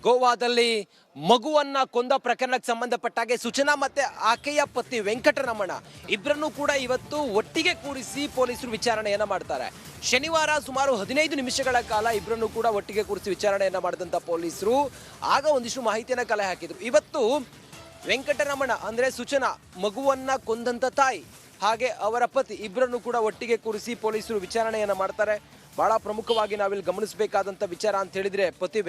ಗೋವಾದಲ್ಲಿ ಮಗುವನ್ನ ಕೊಂದ ಪ್ರಕರಣಕ್ಕೆ ಸಂಬಂಧಪಟ್ಟಾಗೆ ಸೂಚನಾ ಮತ್ತೆ ಆಕೆಯ ಪತಿ ವೆಂಕಟರಮಣ ಇಬ್ಬರನ್ನು ಕೂಡ ಇವತ್ತು ಒಟ್ಟಿಗೆ ಕೂರಿಸಿ ಪೊಲೀಸರು ವಿಚಾರಣೆಯನ್ನ ಮಾಡ್ತಾರೆ. ಶನಿವಾರ ಸುಮಾರು 15 ನಿಮಿಷಗಳ ಕಾಲ ಇಬ್ಬರನ್ನು ಕೂಡ ಒಟ್ಟಿಗೆ ಕೂರಿಸಿ ವಿಚಾರಣೆಯನ್ನ ಮಾಡಿದಂತ ಪೊಲೀಸರು ಆಗ ಒಂದಿಷ್ಟು ಮಾಹಿತಿಯನ್ನ ಕಲೆ ಹಾಕಿದ್ರು. ಇವತ್ತು ವೆಂಕಟರಮಣ ಅಂದ್ರೆ ಸೂಚನಾ ಮಗುವನ್ನ ಕೊಂದಂತ ತಾಯಿ ಹಾಗೆ ಅವರ ಪತಿ ಇಬ್ಬರನ್ನು ಕೂಡ ಒಟ್ಟಿಗೆ ಕೂರಿಸಿ ಪೊಲೀಸರು ವಿಚಾರಣೆಯನ್ನ ಮಾಡ್ತಾರೆ. ಬಹಳ ಪ್ರಮುಖವಾಗಿ ನಾವಿಲ್ಲಿ ಗಮನಿಸಬೇಕಾದಂತ ವಿಚಾರ ಅಂತ ಹೇಳಿದ್ರೆ ಪತಿ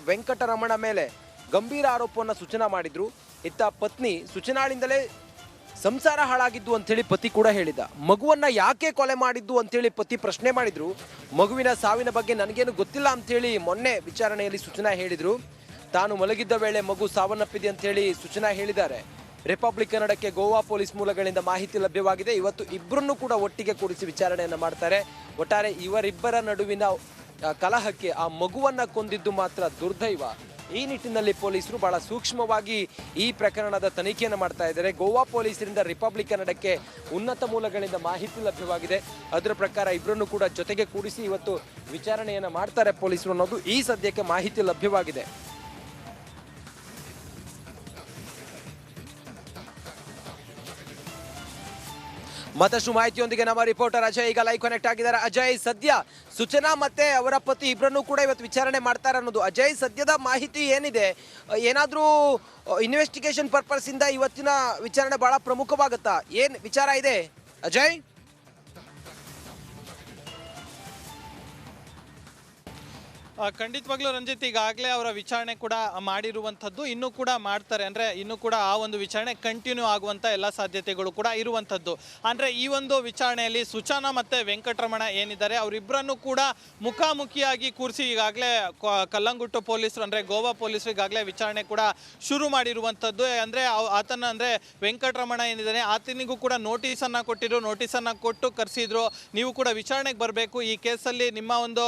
ವೆಂಕಟರಮಣ ಮೇಲೆ ಗಂಭೀರ ಆರೋಪವನ್ನ ಸೂಚನಾ ಮಾಡಿದ್ರು. ಇತ್ತ ಪತ್ನಿ ಸೂಚನಾಳಿಂದಲೇ ಸಂಸಾರ ಹಾಳಾಗಿದ್ದು ಅಂತೇಳಿ ಪತಿ ಕೂಡ ಹೇಳಿದ. ಮಗುವನ್ನ ಯಾಕೆ ಕೊಲೆ ಮಾಡಿದ್ದು ಅಂತೇಳಿ ಪತಿ ಪ್ರಶ್ನೆ ಮಾಡಿದ್ರು. ಮಗುವಿನ ಸಾವಿನ ಬಗ್ಗೆ ನನಗೇನು ಗೊತ್ತಿಲ್ಲ ಅಂತೇಳಿ ಮೊನ್ನೆ ವಿಚಾರಣೆಯಲ್ಲಿ ಸೂಚನಾ ಹೇಳಿದ್ರು. ತಾನು ಮಲಗಿದ್ದ ವೇಳೆ ಮಗು ಸಾವನ್ನಪ್ಪಿದೆ ಅಂತೇಳಿ ಸೂಚನಾ ಹೇಳಿದ್ದಾರೆ. ರಿಪಬ್ಲಿಕ್ ಕನ್ನಡಕ್ಕೆ ಗೋವಾ ಪೊಲೀಸ್ ಮೂಲಗಳಿಂದ ಮಾಹಿತಿ ಲಭ್ಯವಾಗಿದೆ. ಇವತ್ತು ಇಬ್ಬರನ್ನು ಕೂಡ ಒಟ್ಟಿಗೆ ಕೂರಿಸಿ ವಿಚಾರಣೆಯನ್ನ ಮಾಡ್ತಾರೆ. ಒಟ್ಟಾರೆ ಇವರಿಬ್ಬರ ನಡುವಿನ ಕಲಹಕ್ಕೆ ಆ ಮಗುವನ್ನ ಕೊಂದಿದ್ದು ಮಾತ್ರ ದುರ್ದೈವ. ಈ ನಿಟ್ಟಿನಲ್ಲಿ ಪೊಲೀಸರು ಬಹಳ ಸೂಕ್ಷ್ಮವಾಗಿ ಈ ಪ್ರಕರಣದ ತನಿಖೆಯನ್ನು ಮಾಡ್ತಾ ಇದ್ದಾರೆ. ಗೋವಾ ಪೊಲೀಸರಿಂದ ರಿಪಬ್ಲಿಕ್ ಕನ್ನಡಕ್ಕೆ ಉನ್ನತ ಮೂಲಗಳಿಂದ ಮಾಹಿತಿ ಲಭ್ಯವಾಗಿದೆ. ಅದರ ಪ್ರಕಾರ ಇಬ್ಬರನ್ನು ಕೂಡ ಜೊತೆಗೆ ಕೂಡಿಸಿ ಇವತ್ತು ವಿಚಾರಣೆಯನ್ನ ಮಾಡ್ತಾರೆ ಪೊಲೀಸರು ಅನ್ನೋದು ಈ ಸದ್ಯಕ್ಕೆ ಮಾಹಿತಿ ಲಭ್ಯವಾಗಿದೆ. ಮತ್ತಷ್ಟು ಮಾಹಿತಿಯೊಂದಿಗೆ ನಮ್ಮ ರಿಪೋರ್ಟರ್ ಅಜಯ್ ಈಗ ಲೈವ್ ಕನೆಕ್ಟ್ ಆಗಿದ್ದಾರೆ. ಅಜಯ್, ಸದ್ಯ ಸೂಚನಾ ಮತ್ತೆ ಅವರ ಪತಿ ಇಬ್ಬರನ್ನು ಕೂಡ ಇವತ್ತು ವಿಚಾರಣೆ ಮಾಡ್ತಾರೆ ಅನ್ನೋದು. ಅಜಯ್, ಸದ್ಯದ ಮಾಹಿತಿ ಏನಿದೆ? ಏನಾದ್ರೂ ಇನ್ವೆಸ್ಟಿಗೇಷನ್ ಪರ್ಪಸ್ ಇಂದ ಇವತ್ತಿನ ವಿಚಾರಣೆ ಬಹಳ ಪ್ರಮುಖವಾಗುತ್ತಾ? ಏನ್ ವಿಚಾರ ಇದೆ ಅಜಯ್? ಖಂಡಿತವಾಗ್ಲೂ ರಂಜಿತ್, ಈಗಾಗಲೇ ಅವರ ವಿಚಾರಣೆ ಕೂಡ ಮಾಡಿರುವಂಥದ್ದು, ಇನ್ನೂ ಕೂಡ ಮಾಡ್ತಾರೆ. ಅಂದರೆ ಇನ್ನೂ ಕೂಡ ಆ ಒಂದು ವಿಚಾರಣೆ ಕಂಟಿನ್ಯೂ ಆಗುವಂಥ ಎಲ್ಲ ಸಾಧ್ಯತೆಗಳು ಕೂಡ ಇರುವಂಥದ್ದು. ಅಂದರೆ ಈ ಒಂದು ವಿಚಾರಣೆಯಲ್ಲಿ ಸೂಚನಾ ಮತ್ತು ವೆಂಕಟರಮಣ ಏನಿದ್ದಾರೆ ಅವರಿಬ್ಬರನ್ನು ಕೂಡ ಮುಖಾಮುಖಿಯಾಗಿ ಕೂರಿಸಿ ಈಗಾಗಲೇ ಕಲ್ಲಂಗುಟ್ಟು ಪೊಲೀಸರು ಅಂದರೆ ಗೋವಾ ಪೊಲೀಸರು ಈಗಾಗಲೇ ವಿಚಾರಣೆ ಕೂಡ ಶುರು ಮಾಡಿರುವಂಥದ್ದು. ಅಂದರೆ ಆತನ ಅಂದರೆ ವೆಂಕಟರಮಣ ಏನಿದ್ದಾನೆ ಆತನಿಗೂ ಕೂಡ ನೋಟಿಸನ್ನು ಕೊಟ್ಟಿದ್ರು. ನೋಟಿಸನ್ನು ಕೊಟ್ಟು ಕರೆಸಿದ್ರು, ನೀವು ಕೂಡ ವಿಚಾರಣೆಗೆ ಬರಬೇಕು, ಈ ಕೇಸಲ್ಲಿ ನಿಮ್ಮ ಒಂದು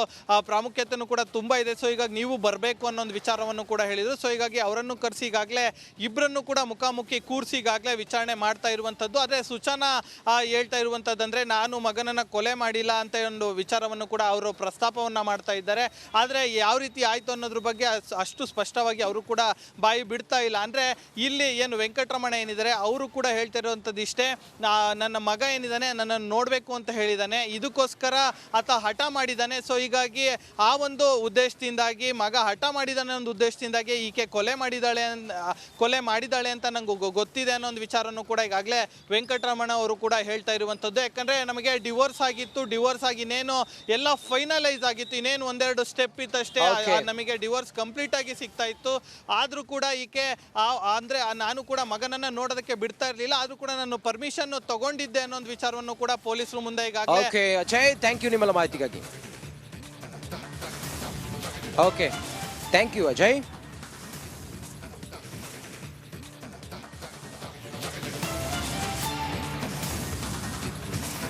ಪ್ರಾಮುಖ್ಯತೆಯೂ ಕೂಡ ತುಂಬ ಇದೆ, ಸೊ ಹೀಗಾಗಿ ನೀವು ಬರಬೇಕು ಅನ್ನೋ ಒಂದು ವಿಚಾರವನ್ನು ಕೂಡ ಹೇಳಿದರು. ಸೊ ಹೀಗಾಗಿ ಅವರನ್ನು ಕರೆಸಿ ಈಗಾಗಲೇ ಇಬ್ಬರನ್ನು ಕೂಡ ಮುಖಾಮುಖಿ ಕೂರಿಸಿ ಈಗಾಗಲೇ ವಿಚಾರಣೆ ಮಾಡ್ತಾ ಇರುವಂಥದ್ದು. ಆದರೆ ಸೂಚನಾ ಹೇಳ್ತಾ ಇರುವಂಥದ್ದು ಅಂದರೆ ನಾನು ಮಗನನ್ನು ಕೊಲೆ ಮಾಡಿಲ್ಲ ಅಂತ ಒಂದು ವಿಚಾರವನ್ನು ಕೂಡ ಅವರು ಪ್ರಸ್ತಾಪವನ್ನು ಮಾಡ್ತಾ ಇದ್ದಾರೆ. ಆದರೆ ಯಾವ ರೀತಿ ಆಯಿತು ಅನ್ನೋದ್ರ ಬಗ್ಗೆ ಅಷ್ಟು ಸ್ಪಷ್ಟವಾಗಿ ಅವರು ಕೂಡ ಬಾಯಿ ಬಿಡ್ತಾ ಇಲ್ಲ. ಅಂದರೆ ಇಲ್ಲಿ ಏನು ವೆಂಕಟರಮಣ ಏನಿದ್ದಾರೆ ಅವರು ಕೂಡ ಹೇಳ್ತಾ ಇರುವಂಥದ್ದು ಇಷ್ಟೇ, ನನ್ನ ಮಗ ಏನಿದ್ದಾನೆ ನನ್ನನ್ನು ನೋಡಬೇಕು ಅಂತ ಹೇಳಿದ್ದಾನೆ, ಇದಕ್ಕೋಸ್ಕರ ಆತ ಹಠ ಮಾಡಿದ್ದಾನೆ. ಸೊ ಹೀಗಾಗಿ ಆ ಒಂದು ಉದ್ದೇಶದಿಂದಾಗಿ ಮಗ ಹಠ ಮಾಡಿದಾನೆ ಒಂದು ಉದ್ದೇಶದಿಂದಾಗಿ ಈಕೆ ಕೊಲೆ ಮಾಡಿದಾಳೆ ಅಂತ ನಂಗೆ ಗೊತ್ತಿದೆ ಅನ್ನೋ ಒಂದು ವಿಚಾರನೂ ಕೂಡ ಈಗಾಗಲೇ ವೆಂಕಟರಮಣ ಅವರು ಕೂಡ ಹೇಳ್ತಾ ಇರುವಂಥದ್ದು. ಯಾಕಂದರೆ ನಮಗೆ ಡಿವೋರ್ಸ್ ಆಗಿತ್ತು, ಡಿವೋರ್ಸ್ ಆಗಿ ಇನ್ನೇನು ಎಲ್ಲ ಫೈನಲೈಸ್ ಆಗಿತ್ತು, ಇನ್ನೇನು ಒಂದೆರಡು ಸ್ಟೆಪ್ ಇತ್ತಷ್ಟೇ ನಮಗೆ ಡಿವೋರ್ಸ್ ಕಂಪ್ಲೀಟ್ ಆಗಿ ಸಿಗ್ತಾ ಇತ್ತು. ಆದರೂ ಕೂಡ ಈಕೆ ಅಂದರೆ ನಾನು ಕೂಡ ಮಗನನ್ನು ನೋಡೋದಕ್ಕೆ ಬಿಡ್ತಾ ಇರಲಿಲ್ಲ, ಆದರೂ ಕೂಡ ನಾನು ಪರ್ಮಿಷನ್ ತಗೊಂಡಿದ್ದೆ ಅನ್ನೋ ಒಂದು ವಿಚಾರವನ್ನು ಕೂಡ ಪೊಲೀಸರು ಮುಂದೆ ಈಗಾಗಲೇ. ಓಕೆ ಅಜಯ್, ಥ್ಯಾಂಕ್ ಯು ನಿಮ್ಮೆಲ್ಲ ಮಾಹಿತಿಗಾಗಿ. Okay, thank you Ajay.